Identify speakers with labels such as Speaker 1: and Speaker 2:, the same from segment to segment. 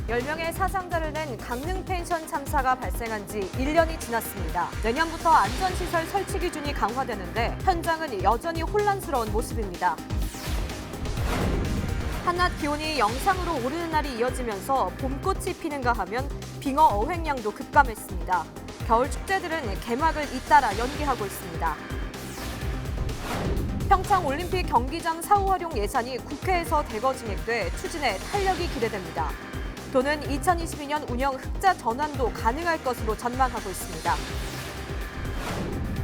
Speaker 1: 10명의 사상자를 낸 강릉 펜션 참사가 발생한 지 1년이 지났습니다. 내년부터 안전시설 설치 기준이 강화되는데 현장은 여전히 혼란스러운 모습입니다. 한낮 기온이 영상으로 오르는 날이 이어지면서 봄꽃이 피는가 하면 빙어 어획량도 급감했습니다. 겨울 축제들은 개막을 잇따라 연기하고 있습니다. 평창 올림픽 경기장 사후 활용 예산이 국회에서 대거 진행돼 추진에 탄력이 기대됩니다. 도는 2022년 운영 흑자 전환도 가능할 것으로 전망하고 있습니다.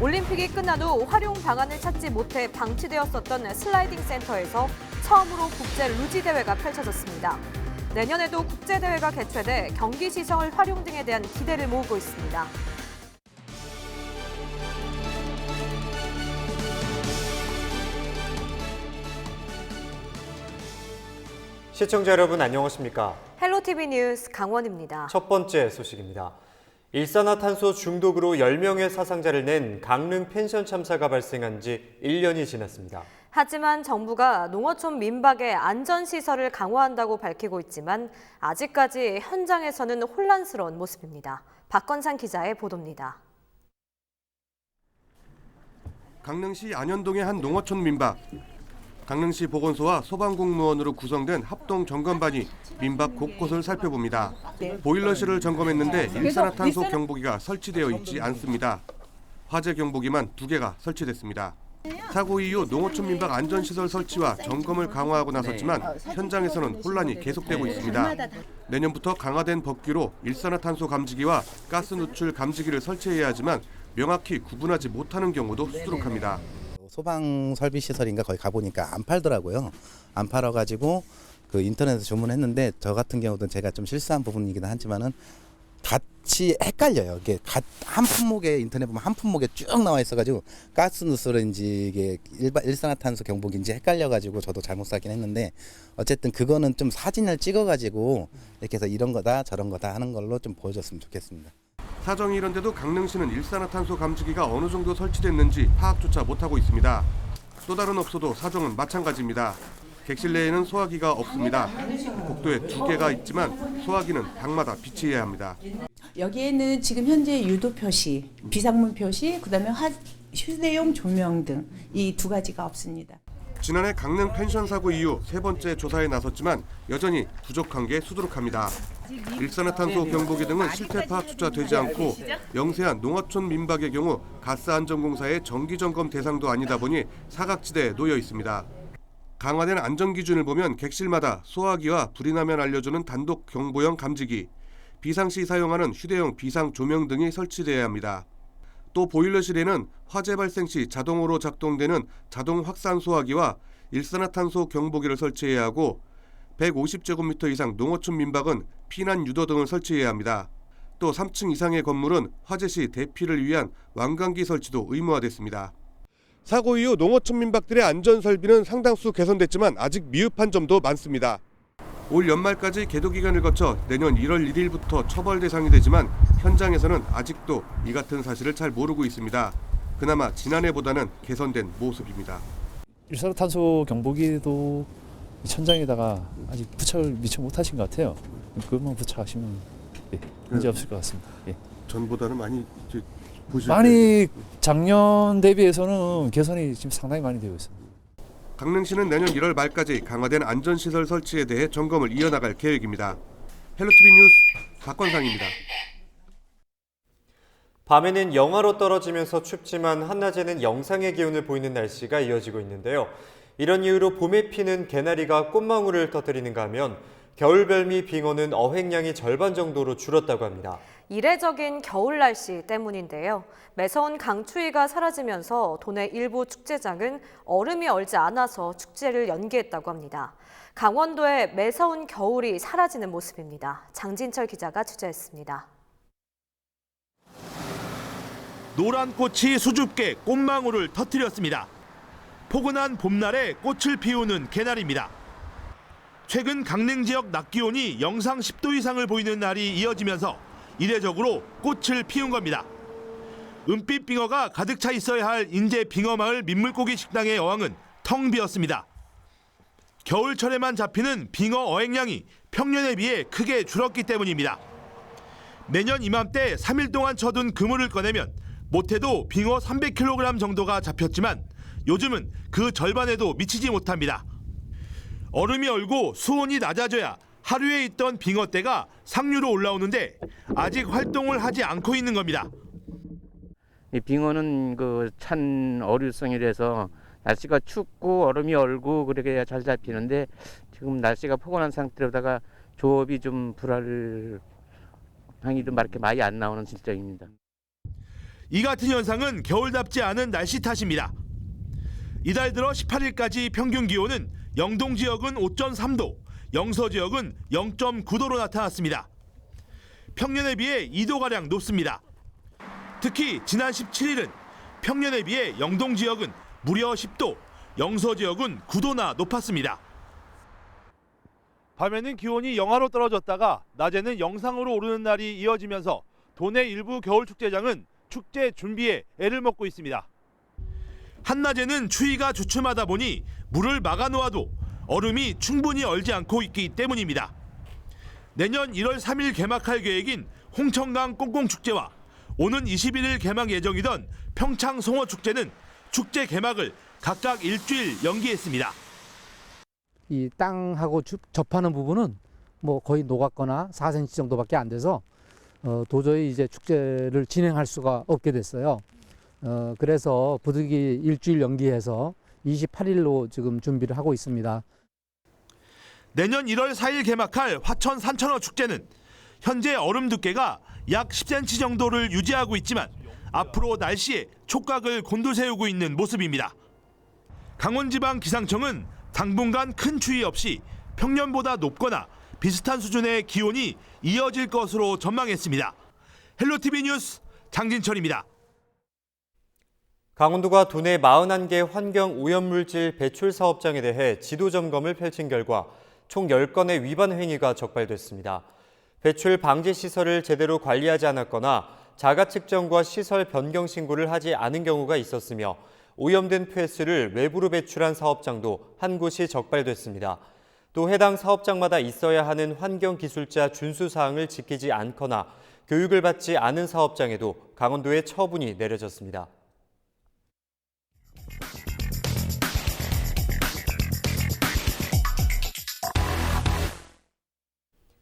Speaker 1: 올림픽이 끝난 후 활용 방안을 찾지 못해 방치되었었던 슬라이딩 센터에서 처음으로 국제 루지 대회가 펼쳐졌습니다. 내년에도 국제 대회가 개최돼 경기 시설 활용 등에 대한 기대를 모으고 있습니다.
Speaker 2: 시청자 여러분 안녕하십니까?
Speaker 1: 헬로티비 뉴스 강원입니다.
Speaker 2: 첫 번째 소식입니다. 일산화탄소 중독으로 10명의 사상자를 낸 강릉 펜션 참사가 발생한 지 1년이 지났습니다.
Speaker 1: 하지만 정부가 농어촌 민박의 안전시설을 강화한다고 밝히고 있지만 아직까지 현장에서는 혼란스러운 모습입니다. 박건상 기자의 보도입니다.
Speaker 3: 강릉시 안현동의 한 농어촌 민박. 강릉시 보건소와 소방공무원으로 구성된 합동 점검반이 민박 곳곳을 살펴봅니다. 보일러실을 점검했는데 일산화탄소 경보기가 설치되어 있지 않습니다. 화재 경보기만 2개가 설치됐습니다. 사고 이후 농어촌 민박 안전시설 설치와 점검을 강화하고 나섰지만 현장에서는 혼란이 계속되고 있습니다. 내년부터 강화된 법규로 일산화탄소 감지기와 가스 누출 감지기를 설치해야 하지만 명확히 구분하지 못하는 경우도 수두룩합니다.
Speaker 4: 소방 설비 시설인가 거기 가보니까 안 팔더라고요. 안 팔아가지고 그 인터넷에서 주문했는데 저 같은 경우도 제가 좀 실수한 부분이긴 하지만은 같이 헷갈려요. 이게 한 품목에 인터넷 보면 한 품목에 쭉 나와 있어가지고 가스 누설인지 이게 일산화탄소 경보기인지 헷갈려가지고 저도 잘못 사긴 했는데 어쨌든 그거는 좀 사진을 찍어가지고 이렇게 해서 이런 거다 저런 거다 하는 걸로 좀 보여줬으면 좋겠습니다.
Speaker 3: 사정이 이런데도 강릉시는 일산화탄소 감지기가 어느 정도 설치됐는지 파악조차 못하고 있습니다. 또 다른 업소도 사정은 마찬가지입니다. 객실 내에는 소화기가 없습니다. 복도에 2개가 있지만 소화기는 방마다 비치해야 합니다.
Speaker 5: 여기에는 지금 현재 유도 표시, 비상문 표시, 그다음에 휴대용 조명 등 이 2가지가 없습니다.
Speaker 3: 지난해 강릉 펜션 사고 이후 3번째 조사에 나섰지만 여전히 부족한 게 수두룩합니다. 일산화탄소 경보기 등은 실태 파악조차 되지 않고 영세한 농어촌 민박의 경우 가스안전공사의 정기점검 대상도 아니다 보니 사각지대에 놓여 있습니다. 강화된 안전기준을 보면 객실마다 소화기와 불이 나면 알려주는 단독 경보형 감지기, 비상시 사용하는 휴대용 비상조명 등이 설치돼야 합니다. 또 보일러실에는 화재 발생 시 자동으로 작동되는 자동 확산 소화기와 일산화탄소 경보기를 설치해야 하고 150제곱미터 이상 농어촌 민박은 피난 유도 등을 설치해야 합니다. 또 3층 이상의 건물은 화재 시 대피를 위한 왕관기 설치도 의무화됐습니다. 사고 이후 농어촌 민박들의 안전 설비는 상당수 개선됐지만 아직 미흡한 점도 많습니다. 올 연말까지 계도 기간을 거쳐 내년 1월 1일부터 처벌 대상이 되지만 현장에서는 아직도 이 같은 사실을 잘 모르고 있습니다. 그나마 지난해보다는 개선된 모습입니다.
Speaker 6: 일산화탄소 경보기도 천장에다가 아직 부착을 미처 못하신 것 같아요. 그것만 부착하시면 문제 없을 것 같습니다. 예.
Speaker 3: 전보다는 많이
Speaker 6: 많이 작년 대비해서는 개선이 지금 상당히 많이 되고 있습니다.
Speaker 3: 강릉시는 내년 1월 말까지 강화된 안전시설 설치에 대해 점검을 이어나갈 계획입니다. 헬로티비 뉴스 박건상입니다.
Speaker 2: 밤에는 영하로 떨어지면서 춥지만 한낮에는 영상의 기온을 보이는 날씨가 이어지고 있는데요. 이런 이유로 봄에 피는 개나리가 꽃망울을 터뜨리는가 하면 겨울별미 빙어는 어획량이 절반 정도로 줄었다고 합니다.
Speaker 1: 이례적인 겨울 날씨 때문인데요. 매서운 강추위가 사라지면서 도내 일부 축제장은 얼음이 얼지 않아서 축제를 연기했다고 합니다. 강원도의 매서운 겨울이 사라지는 모습입니다. 장진철 기자가 취재했습니다.
Speaker 7: 노란 꽃이 수줍게 꽃망울을 터뜨렸습니다. 포근한 봄날에 꽃을 피우는 개나리입니다. 최근 강릉 지역 낮 기온이 영상 10도 이상을 보이는 날이 이어지면서 이례적으로 꽃을 피운 겁니다. 은빛 빙어가 가득 차 있어야 할 인제 빙어마을 민물고기 식당의 어항은 텅 비었습니다. 겨울철에만 잡히는 빙어 어획량이 평년에 비해 크게 줄었기 때문입니다. 매년 이맘때 3일 동안 쳐둔 그물을 꺼내면 못해도 빙어 300kg 정도가 잡혔지만 요즘은 그 절반에도 미치지 못합니다. 얼음이 얼고 수온이 낮아져야 하류에 있던 빙어떼가 상류로 올라오는데 아직 활동을 하지 않고 있는 겁니다.
Speaker 8: 이 빙어는 그 찬 어류성이라서 날씨가 춥고 얼음이 얼고 그렇게 잘 잡히는데 지금 날씨가 포근한 상태로다가 조업이 좀 불할 방이도 이렇게 많이 안 나오는 실정입니다.
Speaker 7: 이 같은 현상은 겨울답지 않은 날씨 탓입니다. 이달 들어 18일까지 평균 기온은 영동 지역은 5.3도, 영서 지역은 0.9도로 나타났습니다. 평년에 비해 2도가량 높습니다. 특히 지난 17일은 평년에 비해 영동 지역은 무려 10도, 영서 지역은 9도나 높았습니다. 밤에는 기온이 영하로 떨어졌다가 낮에는 영상으로 오르는 날이 이어지면서 도내 일부 겨울 축제장은 축제 준비에 애를 먹고 있습니다. 한낮에는 추위가 주춤하다 보니 물을 막아놓아도 얼음이 충분히 얼지 않고 있기 때문입니다. 내년 1월 3일 개막할 계획인 홍천강 꽁꽁축제와 오는 21일 개막 예정이던 평창 송어축제는 축제 개막을 각각 일주일 연기했습니다.
Speaker 9: 이 땅하고 접하는 부분은 뭐 거의 녹았거나 4cm 정도밖에 안 돼서 도저히 이제 축제를 진행할 수가 없게 됐어요. 그래서 부득이 일주일 연기해서 28일로 지금 준비를 하고 있습니다.
Speaker 7: 내년 1월 4일 개막할 화천 산천어 축제는 현재 얼음 두께가 약 10cm 정도를 유지하고 있지만 앞으로 날씨에 촉각을 곤두세우고 있는 모습입니다. 강원지방기상청은 당분간 큰 추위 없이 평년보다 높거나 비슷한 수준의 기온이 이어질 것으로 전망했습니다. 헬로티비 뉴스 장진철입니다.
Speaker 2: 강원도가 도내 41개 환경오염물질 배출 사업장에 대해 지도 점검을 펼친 결과 총 10건의 위반 행위가 적발됐습니다. 배출 방지 시설을 제대로 관리하지 않았거나 자가 측정과 시설 변경 신고를 하지 않은 경우가 있었으며 오염된 폐수를 외부로 배출한 사업장도 한 곳이 적발됐습니다. 또 해당 사업장마다 있어야 하는 환경기술자 준수 사항을 지키지 않거나 교육을 받지 않은 사업장에도 강원도의 처분이 내려졌습니다.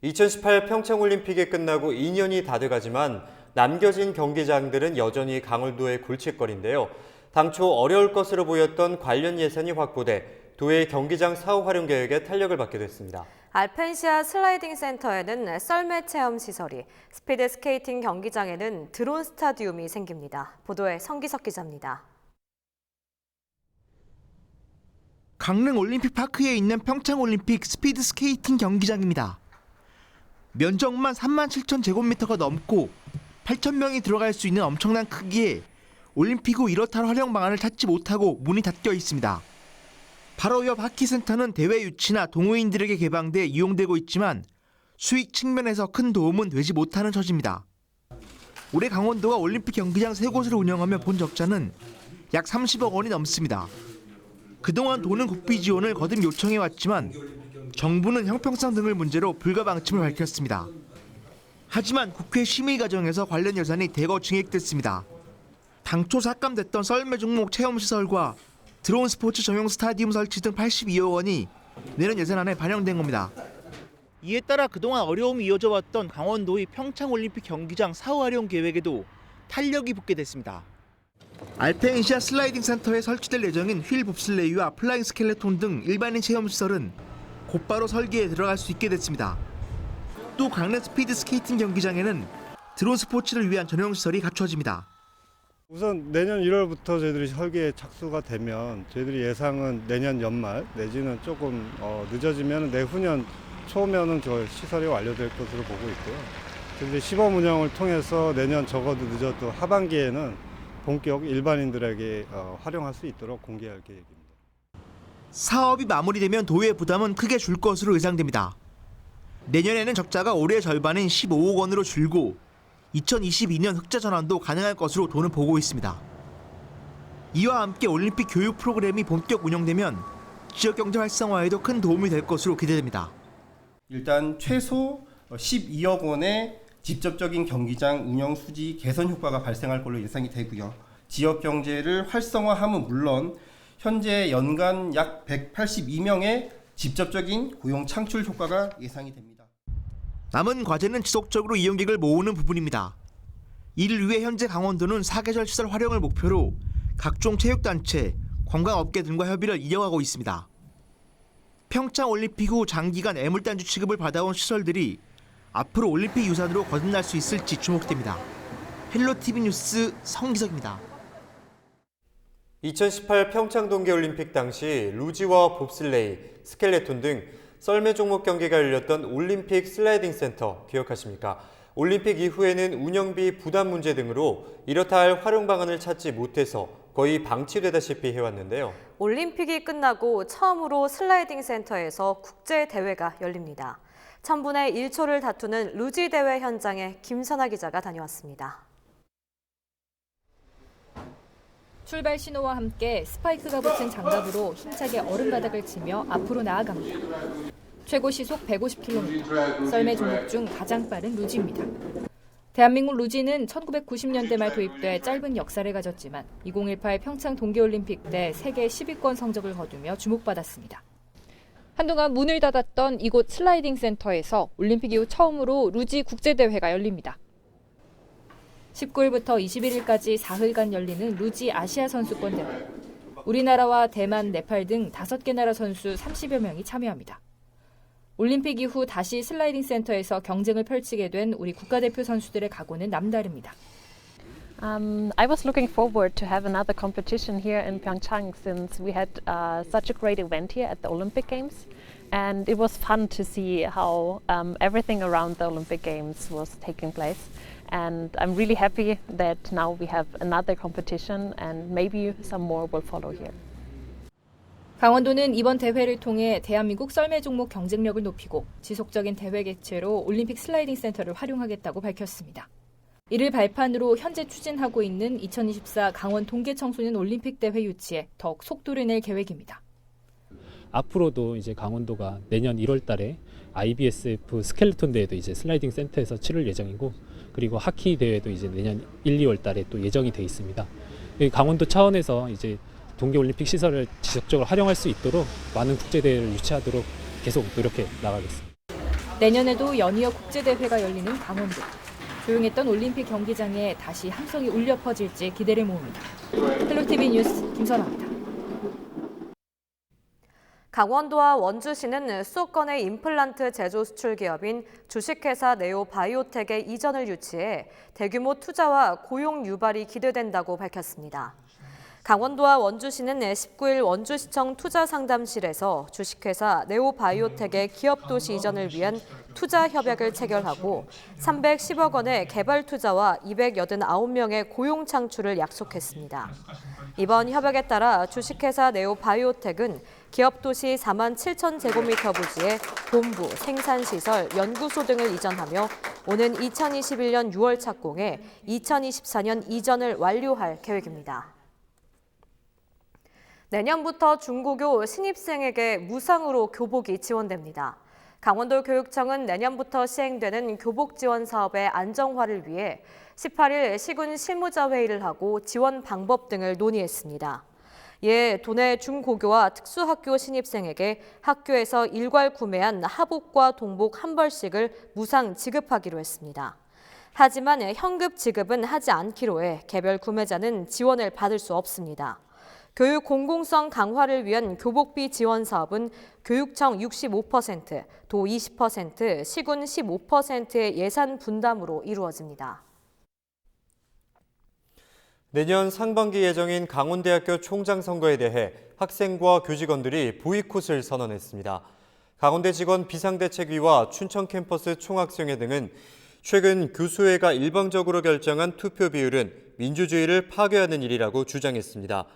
Speaker 2: 2018 평창올림픽이 끝나고 2년이 다 돼가지만 남겨진 경기장들은 여전히 강원도의 골칫거리인데요. 당초 어려울 것으로 보였던 관련 예산이 확보돼 도의 경기장 사후 활용 계획에 탄력을 받게 됐습니다.
Speaker 1: 알펜시아 슬라이딩 센터에는 썰매 체험 시설이, 스피드 스케이팅 경기장에는 드론 스타디움이 생깁니다. 보도에 성기석 기자입니다.
Speaker 10: 강릉 올림픽파크에 있는 평창올림픽 스피드 스케이팅 경기장입니다. 면적만 37,000제곱미터가 넘고 8,000명이 들어갈 수 있는 엄청난 크기에 올림픽 후 이렇다 활용 방안을 찾지 못하고 문이 닫혀 있습니다. 바로 옆 하키센터는 대회 유치나 동호인들에게 개방돼 이용되고 있지만 수익 측면에서 큰 도움은 되지 못하는 처지입니다. 올해 강원도가 올림픽 경기장 3곳을 운영하며 본 적자는 약 30억 원이 넘습니다. 그동안 도는 국비 지원을 거듭 요청해왔지만 정부는 형평성 등을 문제로 불가 방침을 밝혔습니다. 하지만 국회 심의 과정에서 관련 예산이 대거 증액됐습니다. 당초 삭감됐던 썰매 종목 체험시설과 드론 스포츠 전용 스타디움 설치 등 82억 원이 내년 예산안에 반영된 겁니다. 이에 따라 그동안 어려움이 이어져 왔던 강원도의 평창올림픽 경기장 사후 활용 계획에도 탄력이 붙게 됐습니다. 알펜시아 슬라이딩 센터에 설치될 예정인 휠 봅슬레이와 플라잉 스켈레톤 등 일반인 체험시설은 곧바로 설계에 들어갈 수 있게 됐습니다. 또 강릉 스피드 스케이팅 경기장에는 드론 스포츠를 위한 전용 시설이 갖춰집니다.
Speaker 11: 우선 내년 1월부터 저희들이 설계에 착수가 되면 저희들이 예상은 내년 연말 내지는 조금 늦어지면 내후년 초면은 저 시설이 완료될 것으로 보고 있고요. 저희들이 시범 운영을 통해서 내년 적어도 늦어도 하반기에는 본격 일반인들에게 활용할 수 있도록 공개할 계획입니다.
Speaker 10: 사업이 마무리되면 도의 부담은 크게 줄 것으로 예상됩니다. 내년에는 적자가 올해 절반인 15억 원으로 줄고 2022년 흑자 전환도 가능할 것으로 도는 보고 있습니다. 이와 함께 올림픽 교육 프로그램이 본격 운영되면 지역 경제 활성화에도 큰 도움이 될 것으로 기대됩니다.
Speaker 12: 일단 최소 12억 원의 직접적인 경기장 운영 수지 개선 효과가 발생할 걸로 예상이 되고요. 지역 경제를 활성화함은 물론 현재 연간 약 182명의 직접적인 고용 창출 효과가 예상이 됩니다.
Speaker 10: 남은 과제는 지속적으로 이용객을 모으는 부분입니다. 이를 위해 현재 강원도는 사계절 시설 활용을 목표로 각종 체육단체, 관광업계 등과 협의를 이어가고 있습니다. 평창올림픽 후 장기간 애물단지 취급을 받아온 시설들이 앞으로 올림픽 유산으로 거듭날 수 있을지 주목됩니다. 헬로티비 뉴스 성기석입니다.
Speaker 2: 2018 평창 동계올림픽 당시 루지와 봅슬레이, 스켈레톤 등 썰매 종목 경기가 열렸던 올림픽 슬라이딩 센터 기억하십니까? 올림픽 이후에는 운영비 부담 문제 등으로 이렇다 할 활용 방안을 찾지 못해서 거의 방치되다시피 해왔는데요.
Speaker 1: 올림픽이 끝나고 처음으로 슬라이딩 센터에서 국제 대회가 열립니다. 1000분의 1초를 다투는 루지 대회 현장에 김선아 기자가 다녀왔습니다.
Speaker 13: 출발 신호와 함께 스파이크가 붙은 장갑으로 힘차게 얼음바닥을 치며 앞으로 나아갑니다. 최고 시속 150km, 썰매 종목 중 가장 빠른 루지입니다. 대한민국 루지는 1990년대 말 도입돼 짧은 역사를 가졌지만 2018 평창 동계올림픽 때 세계 10위권 성적을 거두며 주목받았습니다. 한동안 문을 닫았던 이곳 슬라이딩 센터에서 올림픽 이후 처음으로 루지 국제대회가 열립니다. 19일부터 21일까지 4흘간 열리는 루지 아시아 선수권 대회. 우리나라와 대만, 네팔 등 5개 나라 선수 30여 명이 참여합니다. 올림픽 이후 다시 슬라이딩 센터에서 경쟁을 펼치게 된 우리 국가대표 선수들의 각오는 남다릅니다.
Speaker 14: I was looking forward to have another competition here in Pyeongchang since we had such a great event here at the Olympic Games. And it was fun to see how everything around the Olympic Games was taking place. And I'm really happy that now we have another competition and maybe some more will follow here.
Speaker 13: 강원도는 이번 대회를 통해 대한민국 썰매 종목 경쟁력을 높이고 지속적인 대회 개최로 올림픽 슬라이딩 센터를 활용하겠다고 밝혔습니다. 이를 발판으로 현재 추진하고 있는 2024 강원 동계 청소년 올림픽 대회 유치에 더욱 속도를 낼 계획입니다.
Speaker 6: 앞으로도 이제 강원도가 내년 1월 달에 IBSF 스켈레톤 대회도 이제 슬라이딩 센터에서 치를 예정이고, 그리고 하키 대회도 이제 내년 1, 2월 달에 또 예정이 돼 있습니다. 강원도 차원에서 이제 동계올림픽 시설을 지속적으로 활용할 수 있도록 많은 국제대회를 유치하도록 계속 노력해 나가겠습니다.
Speaker 13: 내년에도 연이어 국제대회가 열리는 강원도. 조용했던 올림픽 경기장에 다시 함성이 울려 퍼질지 기대를 모읍니다. 헬로티비 뉴스 김선아입니다.
Speaker 1: 강원도와 원주시는 수도권의 임플란트 제조 수출 기업인 주식회사 네오바이오텍의 이전을 유치해 대규모 투자와 고용 유발이 기대된다고 밝혔습니다. 강원도와 원주시는 19일 원주시청 투자상담실에서 주식회사 네오바이오텍의 기업도시 이전을 위한 투자 협약을 체결하고 310억 원의 개발 투자와 289명의 고용 창출을 약속했습니다. 이번 협약에 따라 주식회사 네오바이오텍은 기업도시 4만 7천 제곱미터 부지에 본부, 생산시설, 연구소 등을 이전하며 오는 2021년 6월 착공해 2024년 이전을 완료할 계획입니다. 내년부터 중고교 신입생에게 무상으로 교복이 지원됩니다. 강원도 교육청은 내년부터 시행되는 교복 지원 사업의 안정화를 위해 18일 시군 실무자 회의를 하고 지원 방법 등을 논의했습니다. 이에 도내 중고교와 특수학교 신입생에게 학교에서 일괄 구매한 하복과 동복 한 벌씩을 무상 지급하기로 했습니다. 하지만 현급 지급은 하지 않기로 해 개별 구매자는 지원을 받을 수 없습니다. 교육 공공성 강화를 위한 교복비 지원 사업은 교육청 65%, 도 20%, 시군 15%의 예산 분담으로 이루어집니다.
Speaker 2: 내년 상반기 예정인 강원대학교 총장 선거에 대해 학생과 교직원들이 보이콧을 선언했습니다. 강원대 직원 비상대책위와 춘천 캠퍼스 총학생회 등은 최근 교수회가 일방적으로 결정한 투표 비율은 민주주의를 파괴하는 일이라고 주장했습니다.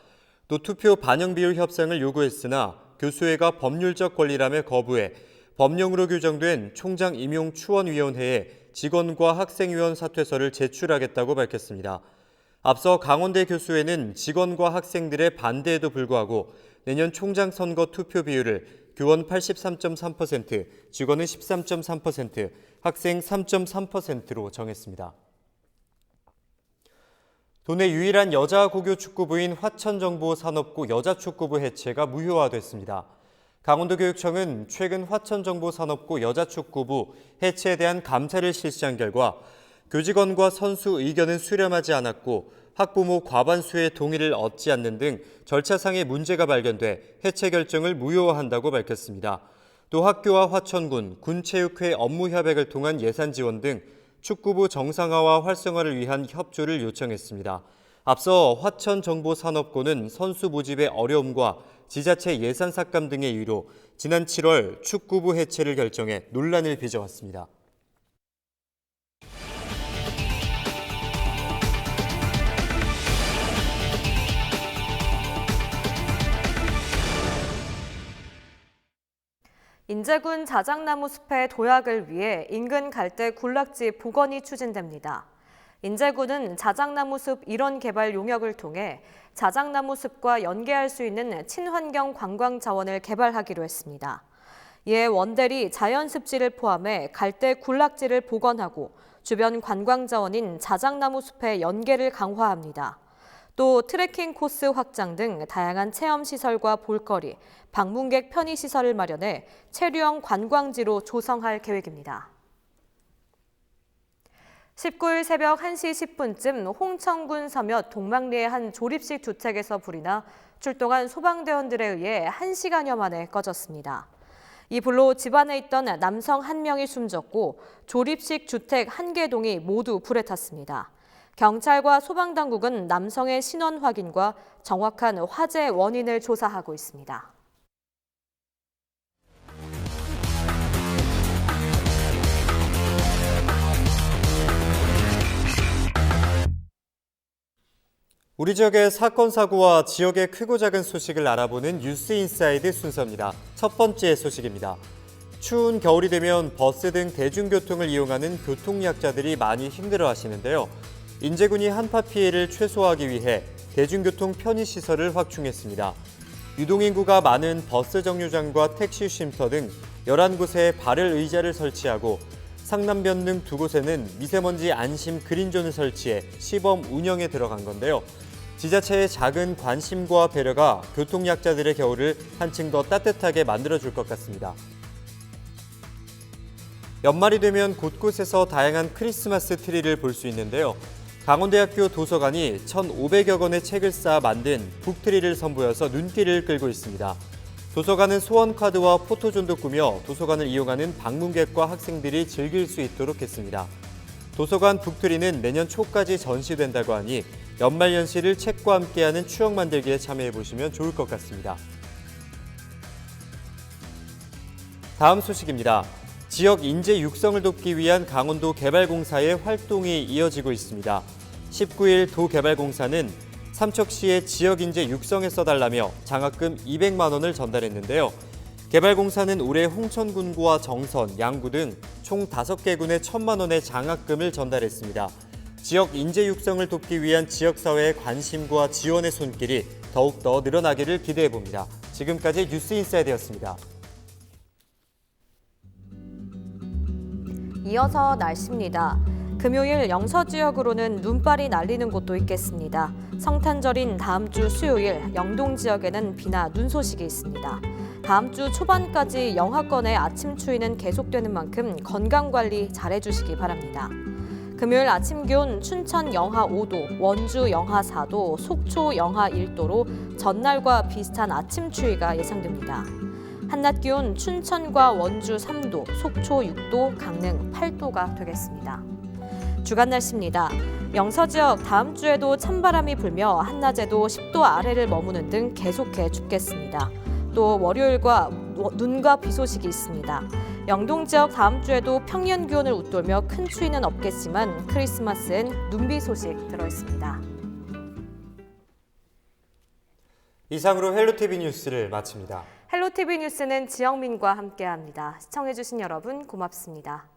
Speaker 2: 또 투표 반영 비율 협상을 요구했으나 교수회가 법률적 권리라며 거부해 법령으로 규정된 총장 임용 추원위원회에 직원과 학생위원 사퇴서를 제출하겠다고 밝혔습니다. 앞서 강원대 교수회는 직원과 학생들의 반대에도 불구하고 내년 총장 선거 투표 비율을 교원 83.3%, 직원은 13.3%, 학생 3.3%로 정했습니다. 도내 유일한 여자 고교 축구부인 화천정보산업고 여자축구부 해체가 무효화됐습니다. 강원도교육청은 최근 화천정보산업고 여자축구부 해체에 대한 감사를 실시한 결과 교직원과 선수 의견은 수렴하지 않았고 학부모 과반수의 동의를 얻지 않는 등 절차상의 문제가 발견돼 해체 결정을 무효화한다고 밝혔습니다. 또 학교와 화천군, 군체육회 업무 협약을 통한 예산 지원 등 축구부 정상화와 활성화를 위한 협조를 요청했습니다. 앞서 화천정보산업고는 선수 모집의 어려움과 지자체 예산 삭감 등의 이유로 지난 7월 축구부 해체를 결정해 논란을 빚어왔습니다.
Speaker 1: 인제군 자작나무 숲의 도약을 위해 인근 갈대 군락지 복원이 추진됩니다. 인제군은 자작나무 숲 일원 개발 용역을 통해 자작나무 숲과 연계할 수 있는 친환경 관광 자원을 개발하기로 했습니다. 이에 원델이 자연습지를 포함해 갈대 군락지를 복원하고 주변 관광 자원인 자작나무 숲의 연계를 강화합니다. 또 트레킹 코스 확장 등 다양한 체험시설과 볼거리, 방문객 편의시설을 마련해 체류형 관광지로 조성할 계획입니다. 19일 새벽 1시 10분쯤 홍천군 서몇 동막리의 한 조립식 주택에서 불이 나 출동한 소방대원들에 의해 1시간여 만에 꺼졌습니다. 이 불로 집안에 있던 남성 1명이 숨졌고 조립식 주택 1개 동이 모두 불에 탔습니다. 경찰과 소방당국은 남성의 신원 확인과 정확한 화재 원인을 조사하고 있습니다.
Speaker 2: 우리 지역의 사건, 사고와 지역의 크고 작은 소식을 알아보는 뉴스인사이드 순서입니다. 첫 번째 소식입니다. 추운 겨울이 되면 버스 등 대중교통을 이용하는 교통약자들이 많이 힘들어하시는데요. 인제군이 한파 피해를 최소화하기 위해 대중교통 편의시설을 확충했습니다. 유동인구가 많은 버스 정류장과 택시 쉼터 등 11곳에 발열 의자를 설치하고 상남변 등 2곳에는 미세먼지 안심 그린존을 설치해 시범 운영에 들어간 건데요. 지자체의 작은 관심과 배려가 교통약자들의 겨울을 한층 더 따뜻하게 만들어줄 것 같습니다. 연말이 되면 곳곳에서 다양한 크리스마스 트리를 볼 수 있는데요. 강원대학교 도서관이 1,500여 권의 책을 쌓아 만든 북트리를 선보여서 눈길을 끌고 있습니다. 도서관은 소원카드와 포토존도 꾸며 도서관을 이용하는 방문객과 학생들이 즐길 수 있도록 했습니다. 도서관 북트리는 내년 초까지 전시된다고 하니 연말연시를 책과 함께하는 추억 만들기에 참여해보시면 좋을 것 같습니다. 다음 소식입니다. 지역 인재 육성을 돕기 위한 강원도 개발공사의 활동이 이어지고 있습니다. 19일 도개발공사는 삼척시의 지역 인재 육성에 써달라며 장학금 200만 원을 전달했는데요. 개발공사는 올해 홍천군구와 정선, 양구 등 총 5개 군에 1,000만 원의 장학금을 전달했습니다. 지역 인재 육성을 돕기 위한 지역사회의 관심과 지원의 손길이 더욱더 늘어나기를 기대해봅니다. 지금까지 뉴스인사이드였습니다.
Speaker 1: 이어서 날씨입니다. 금요일 영서 지역으로는 눈발이 날리는 곳도 있겠습니다. 성탄절인 다음 주 수요일 영동 지역에는 비나 눈 소식이 있습니다. 다음 주 초반까지 영하권의 아침 추위는 계속되는 만큼 건강관리 잘해주시기 바랍니다. 금요일 아침 기온 춘천 영하 5도, 원주 영하 4도, 속초 영하 1도로 전날과 비슷한 아침 추위가 예상됩니다. 한낮 기온 춘천과 원주 3도, 속초 6도, 강릉 8도가 되겠습니다. 주간 날씨입니다. 영서 지역 다음 주에도 찬바람이 불며 한낮에도 10도 아래를 머무는 등 계속해 춥겠습니다. 또 월요일과 눈과 비 소식이 있습니다. 영동 지역 다음 주에도 평년 기온을 웃돌며 큰 추위는 없겠지만 크리스마스엔 눈비 소식 들어있습니다.
Speaker 2: 이상으로 헬로티비 뉴스를 마칩니다.
Speaker 1: 헬로티비 뉴스는 지영민과 함께합니다. 시청해주신 여러분 고맙습니다.